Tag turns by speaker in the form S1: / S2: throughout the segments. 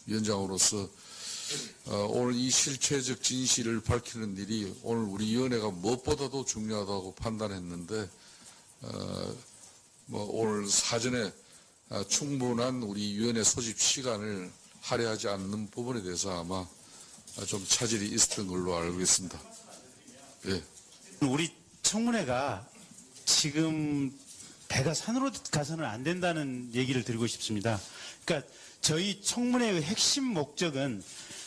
S1: 위원장으로서 오늘 이 실체적 진실을 밝히는 일이 오늘 우리 위원회가 무엇보다도 중요하다고 판단했는데 오늘 사전에 충분한 우리 위원회 소집 시간을 할애하지 않는 부분에 대해서 아마 좀 차질이 있었던 걸로 알고 있습니다. 예.
S2: 우리 청문회가 지금 배가 산으로 가서는 안 된다는 얘기를 드리고 싶습니다. 그러니까 저희 청문회의 핵심 목적은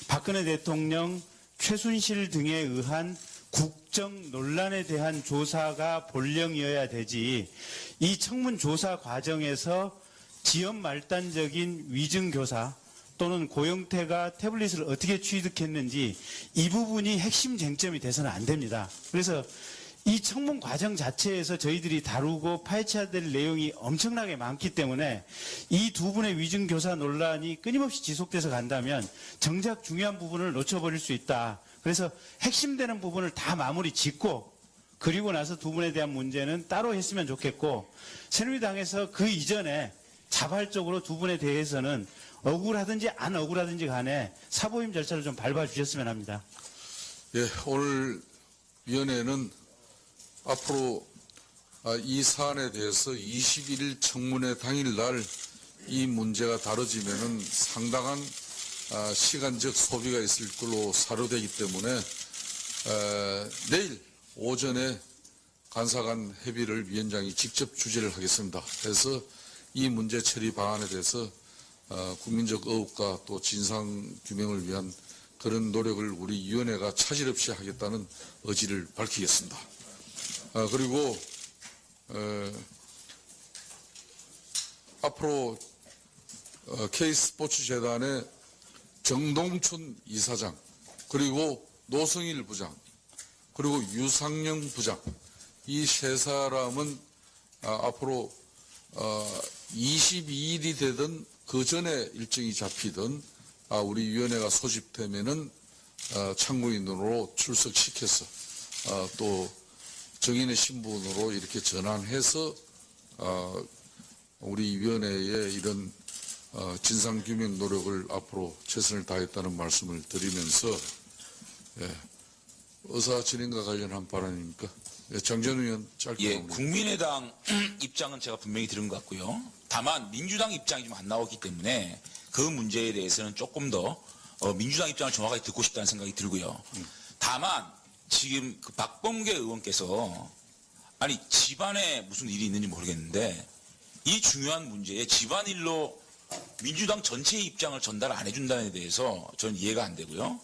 S2: 박근혜 대통령, 최순실 등에 의한 국정 논란에 대한 조사가 본령이어야 되지, 이 청문 조사 과정에서 지연 말단적인 위증교사 또는 고영태가 태블릿을 어떻게 취득했는지 이 부분이 핵심 쟁점이 돼서는 안 됩니다. 그래서 이 청문 과정 자체에서 저희들이 다루고 파헤쳐야 될 내용이 엄청나게 많기 때문에 이 두 분의 위증교사 논란이 끊임없이 지속돼서 간다면 정작 중요한 부분을 놓쳐버릴 수 있다. 그래서 핵심되는 부분을 다 마무리 짓고 그리고 나서 두 분에 대한 문제는 따로 했으면 좋겠고, 새누리당에서 그 이전에 자발적으로 두 분에 대해서는 억울하든지 안 억울하든지 간에 사보임 절차를 좀 밟아주셨으면 합니다.
S1: 예, 오늘 위원회는 앞으로 이 사안에 대해서 21일 청문회 당일날 이 문제가 다뤄지면은 상당한 시간적 소비가 있을 걸로 사료되기 때문에 내일 오전에 간사간 협의를 위원장이 직접 주재를 하겠습니다. 그래서 이 문제 처리 방안에 대해서 국민적 의혹과 또 진상 규명을 위한 그런 노력을 우리 위원회가 차질 없이 하겠다는 의지를 밝히겠습니다. 그리고 앞으로 K스포츠재단의 정동춘 이사장, 그리고 노성일 부장, 그리고 유상영 부장, 이 세 사람은 앞으로 22일이 되든 그 전에 일정이 잡히든 우리 위원회가 소집되면은 참고인으로 출석시켜서 또 정인의 신분으로 이렇게 전환해서 우리 위원회의 이런 진상규명 노력을 앞으로 최선을 다했다는 말씀을 드리면서, 예, 의사 진행과 관련한 발언입니까? 예, 장전 의원 짧게.
S3: 예, 국민의당 입장은 제가 분명히 들은 것 같고요. 다만 민주당 입장이 좀 안 나왔기 때문에 그 문제에 대해서는 조금 더 민주당 입장을 정확하게 듣고 싶다는 생각이 들고요. 다만 지금 그 박범계 의원께서 아니 집안에 무슨 일이 있는지 모르겠는데 이 중요한 문제에 집안일로 민주당 전체의 입장을 전달 안 해준다는 데 대해서 저는 이해가 안 되고요.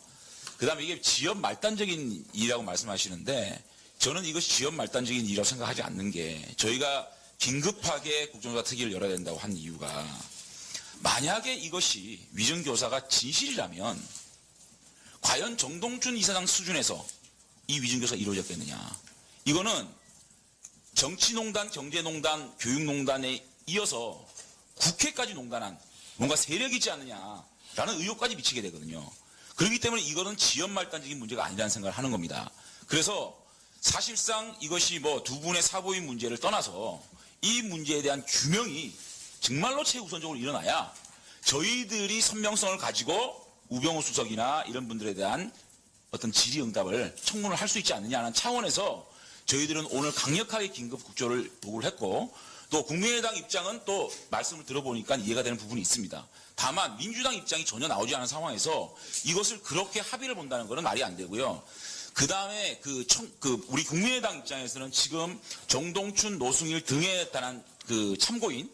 S3: 그 다음에 이게 지연 말단적인 일이라고 말씀하시는데 저는 이것이 지연 말단적인 일이라고 생각하지 않는 게, 저희가 긴급하게 국정조사 특위를 열어야 된다고 한 이유가, 만약에 이것이 위증교사가 진실이라면 과연 정동춘 이사장 수준에서 이 위증교사가 이루어졌겠느냐. 이거는 정치농단, 경제농단, 교육농단에 이어서 국회까지 농단한 뭔가 세력이 있지 않느냐라는 의혹까지 미치게 되거든요. 그렇기 때문에 이거는 지연말단적인 문제가 아니라는 생각을 하는 겁니다. 그래서 사실상 이것이 뭐 두 분의 사보임 문제를 떠나서 이 문제에 대한 규명이 정말로 최우선적으로 일어나야 저희들이 선명성을 가지고 우병우 수석이나 이런 분들에 대한 어떤 질의응답을 청문을 할 수 있지 않느냐는 차원에서 저희들은 오늘 강력하게 긴급 국조를 요구를 했고, 또 국민의당 입장은 또 말씀을 들어보니까 이해가 되는 부분이 있습니다. 다만 민주당 입장이 전혀 나오지 않은 상황에서 이것을 그렇게 합의를 본다는 것은 말이 안 되고요. 그 다음에 우리 국민의당 입장에서는 지금 정동춘, 노승일 등에 따른 그 참고인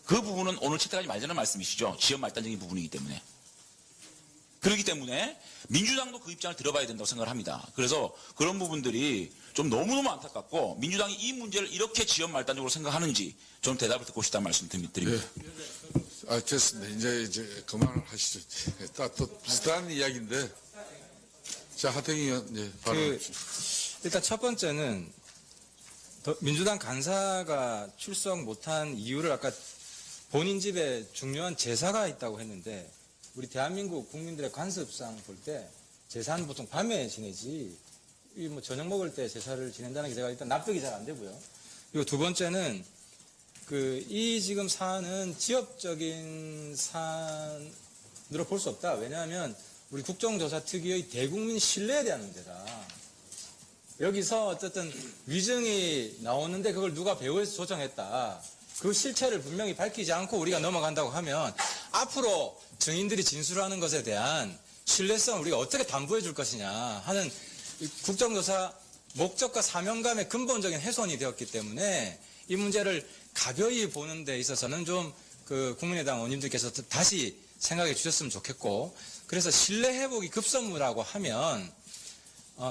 S3: 그 부분은 오늘 채택하지 말자는 말씀이시죠. 지연 말단적인 부분이기 때문에. 그렇기 때문에 민주당도 그 입장을 들어봐야 된다고 생각을 합니다. 그래서 그런 부분들이 좀 너무너무 안타깝고, 민주당이 이 문제를 이렇게 지연 말단적으로 생각하는지 좀 대답을 듣고 싶다는 말씀 드립니다.
S1: 예. 됐습니다. 이제 그만하시죠. 또 비슷한 이야기인데. 자, 하태경 의원, 예, 바로.
S4: 일단 첫 번째는 민주당 간사가 출석 못한 이유를 아까 본인 집에 중요한 제사가 있다고 했는데, 우리 대한민국 국민들의 관습상 볼 때 제사는 보통 밤에 지내지, 뭐 저녁 먹을 때 제사를 지낸다는 게 제가 일단 납득이 잘 안 되고요. 그리고 두 번째는 이 지금 사안은 지역적인 볼 수 없다. 왜냐하면 우리 국정조사 특유의 대국민 신뢰에 대한 문제다. 여기서 어쨌든 위증이 나오는데 그걸 누가 배후에서 조정했다. 그 실체를 분명히 밝히지 않고 우리가 넘어간다고 하면 앞으로 증인들이 진술하는 것에 대한 신뢰성을 우리가 어떻게 담보해 줄 것이냐 하는 국정조사 목적과 사명감의 근본적인 훼손이 되었기 때문에 이 문제를 가벼이 보는 데 있어서는 좀 그 국민의당 의원님들께서 다시 생각해 주셨으면 좋겠고, 그래서 신뢰 회복이 급선무라고 하면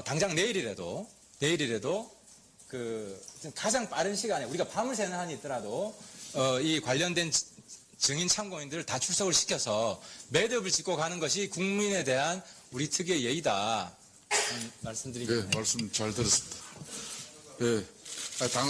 S4: 당장 내일이라도 그 가장 빠른 시간에 우리가 밤을 새는 한이 있더라도 이 관련된 증인 참고인들을 다 출석을 시켜서 매듭을 짓고 가는 것이 국민에 대한 우리 특유의 예의다. 말씀드리겠습니다.
S1: 예, 말씀 잘 들었습니다. 예, 당